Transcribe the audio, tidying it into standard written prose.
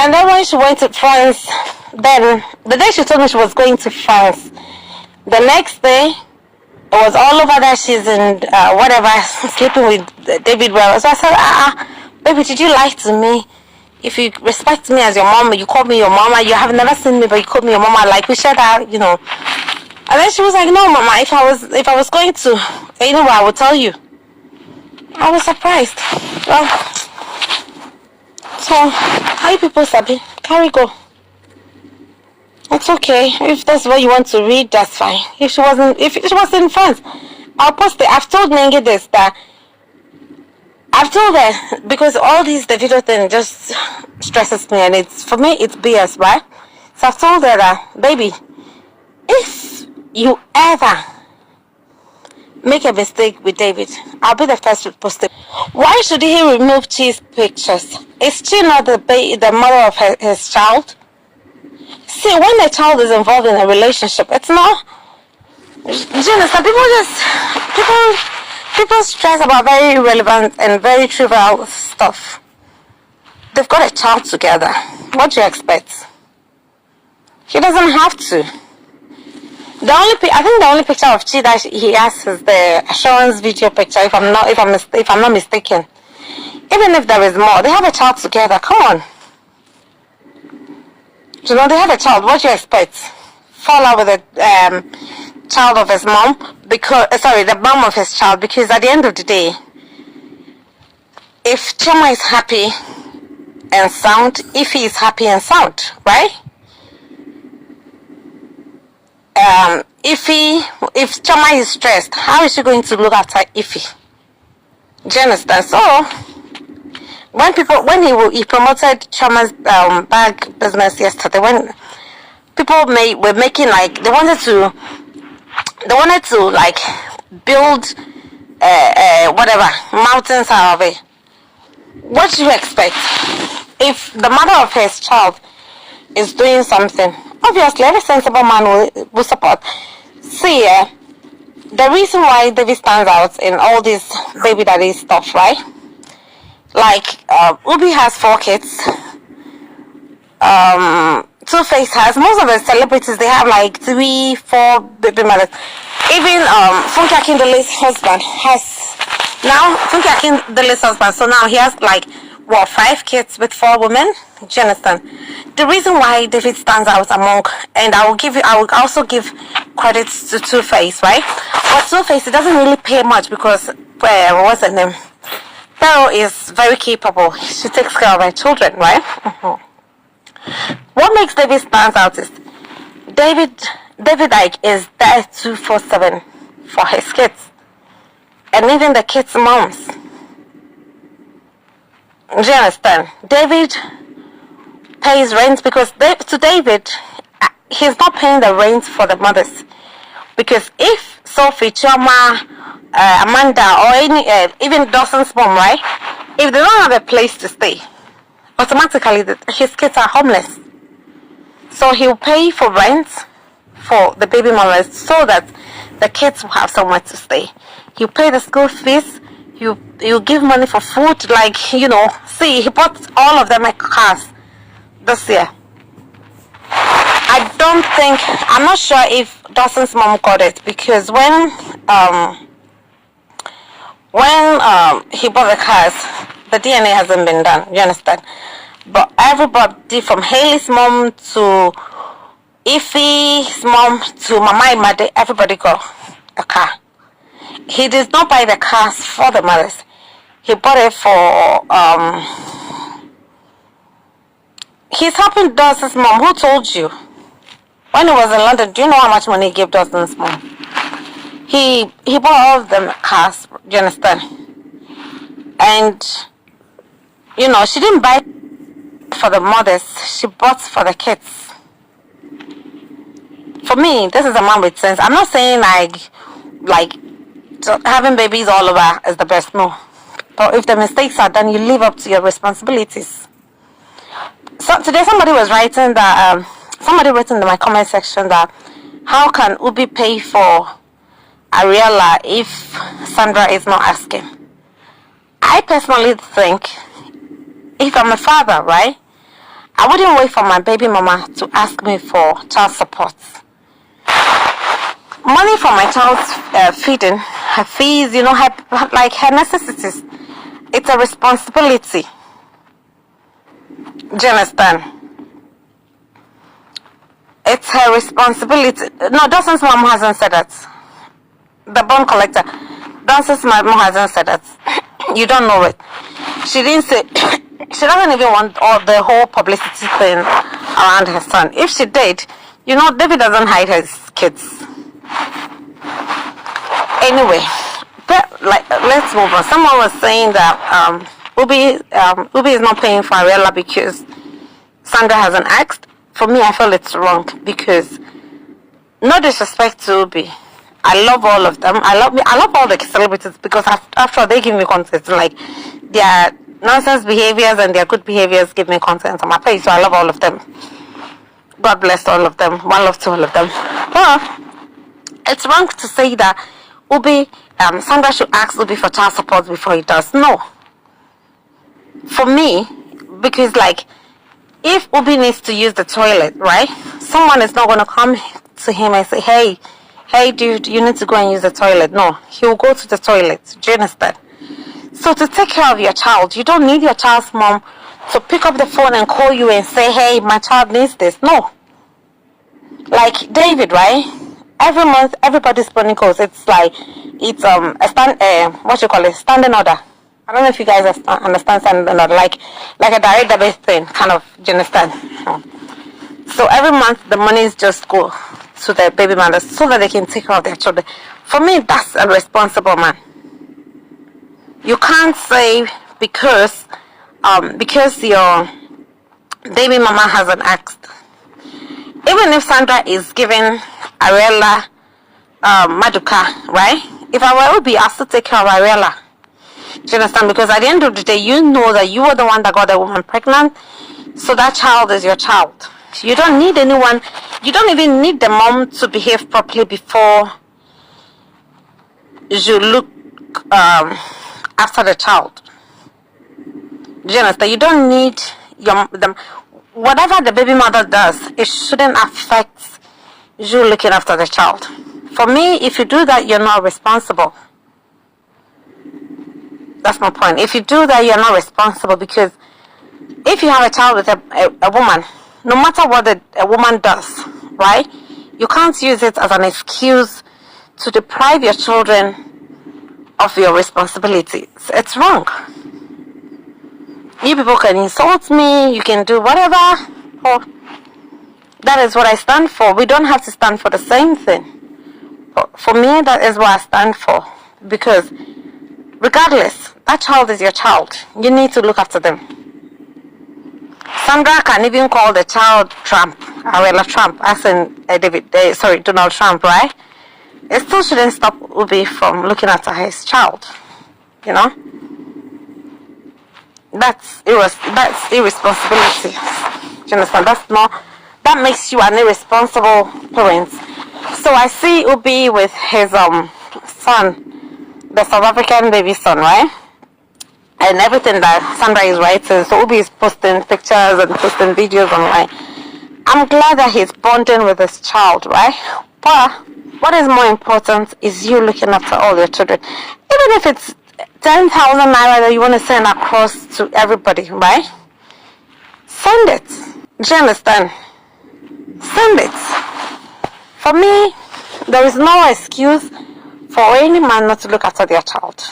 And then when she went to France, then the day she told me she was going to France, the next day it was all over that she's in whatever, sleeping with David well. So I said, baby, did you lie to me? If you respect me as your mom, you call me your mama. You have never seen me, but you call me your mama. Like we shared that, And then she was like, no, mama. If I was going to anywhere, I would tell you. I was surprised. Well, so how you people sabi? Carry go. It's okay. If that's what you want to read, that's fine. If she was in France, I'll post it. I've told Nengi this, that I've told her, because all these Davido thing just stresses me, and for me it's BS, right? So I've told her that, baby, if you ever make a mistake with David, I'll be the first to post it. Why should he remove Chi's pictures? Is Chi not the mother of his child? See, when a child is involved in a relationship, it's not. People stress about very irrelevant and very trivial stuff. They've got a child together. What do you expect? He doesn't have to. I think the only picture of Chi that he has is the assurance video picture. If I'm not mistaken. Even if there is more, they have a child together. Come on. They have a child. What do you expect? Fall out with the child of his mom, the mom of his child, because at the end of the day, if Chioma is happy and sound, if he is happy and sound, right? If Chioma is stressed, how is she going to look after Ify? Do you understand? So when he promoted Chioma's bag business yesterday, when people were making like they wanted to like build whatever mountains out of it. What do you expect? If the mother of his child is doing something, obviously every sensible man will support. See, the reason why David stands out in all this baby daddy stuff, right? Like Ubi has 4 kids. Two-Face has, most of the celebrities, they have like 3, 4 baby mothers. Even Funke Akindele's husband has now so now he has like 5 kids with 4 women. Do you understand? The reason why David stands out among, and I will also give credits to Two-Face, right? But Two-Face, it doesn't really pay much because what's her name? Pero is very capable. She takes care of her children, right? What makes David stand out is David like is there 247 for his kids, and even the kids' moms. Do you understand? David pays rent because to David, he's not paying the rent for the mothers, because if Sophie, Chioma, Amanda, or even Dawson's mom, right? If they don't have a place to stay, automatically his kids are homeless. So he'll pay for rent for the baby mothers so that the kids will have somewhere to stay. He'll pay the school fees. He'll give money for food. Like, see, he bought all of them cars this year. I'm not sure if Dawson's mom got it, because when he bought the cars, the DNA hasn't been done. You understand? But everybody from Haley's mom to Ify's mom to Mama Imade, everybody got a car. He did not buy the cars for the mothers. He bought it for he's helping Dawson's mom. Who told you? When he was in London, do you know how much money he gave Dawson's mom? He bought all of them cars. Do you understand? And she didn't buy for the mothers, she bought for the kids. For me, this is a man with sense. I'm not saying like having babies all over is the best, no. But if the mistakes are done, you live up to your responsibilities. So today somebody was writing that somebody wrote in my comment section that how can Ubi pay for Ariella if Sandra is not asking? I personally think, if I'm a father, right, I wouldn't wait for my baby mama to ask me for child support. Money for my child's feeding, her fees, you know, her necessities. It's a responsibility. Do you understand? It's her responsibility. No, Dawson's mom hasn't said that. The bond collector. Dawson's mom hasn't said that. You don't know it. She didn't say. She doesn't even want all the whole publicity thing around her son. If she did, you know, David doesn't hide his kids. Anyway, let's move on. Someone was saying that Ubi is not paying for Ariella because Sandra hasn't asked. For me, I feel it's wrong because, no disrespect to Ubi, I love all of them. I love all the celebrities because after all, they give me content. Like their nonsense behaviors and their good behaviors give me content on my page. So I love all of them. God bless all of them. One love to all of them. But it's wrong to say that Sandra should ask Ubi for child support before he does. No. For me, because like, if Ubi needs to use the toilet, right? Someone is not going to come to him and say, hey dude, you need to go and use the toilet. No, he will go to the toilet. Do you understand? So to take care of your child, you don't need your child's mom to pick up the phone and call you and say, hey, my child needs this. No. Like David, right? Every month, everybody's putting calls. It's like, it's standing order. I don't know if you guys understand standing order, like a direct debit thing, kind of. Do you understand? So every month, the monies just go to the baby mothers so that they can take care of their children. For me, that's a responsible man. You can't say because your baby mama hasn't asked. Even if Sandra is giving Ariella Maduka, right? If I were Ubi, I'll still take care of Ariella. Do you understand? Because at the end of the day, you know that you are the one that got the woman pregnant, so that child is your child. You don't need anyone. You don't even need the mom to behave properly before you look after the child. Do you understand? You don't need them. Whatever the baby mother does, it shouldn't affect you looking after the child. For me, if you do that, you're not responsible. That's my point. If you do that, you're not responsible, because if you have a child with a woman, no matter what a woman does, right, you can't use it as an excuse to deprive your children of your responsibilities. It's wrong. You people can insult me, you can do whatever. Oh, that is what I stand for. We don't have to stand for the same thing. But for me, that is what I stand for. Because regardless, that child is your child. You need to look after them. Sandra can even call the child Trump, Ariella Trump, as in Donald Trump, right? It still shouldn't stop Ubi from looking after his child. You know? That's irresponsibility. Do you understand? That makes you an irresponsible parent. So I see Ubi with his son, the South African baby son, right? And everything that Sandra is writing. So Ubi is posting pictures and posting videos online. I'm glad that he's bonding with his child, right? But what is more important is you looking after all your children. Even if it's 10,000 naira that you want to send across to everybody, right? Send it. Do you understand? Send it. For me, there is no excuse for any man not to look after their child.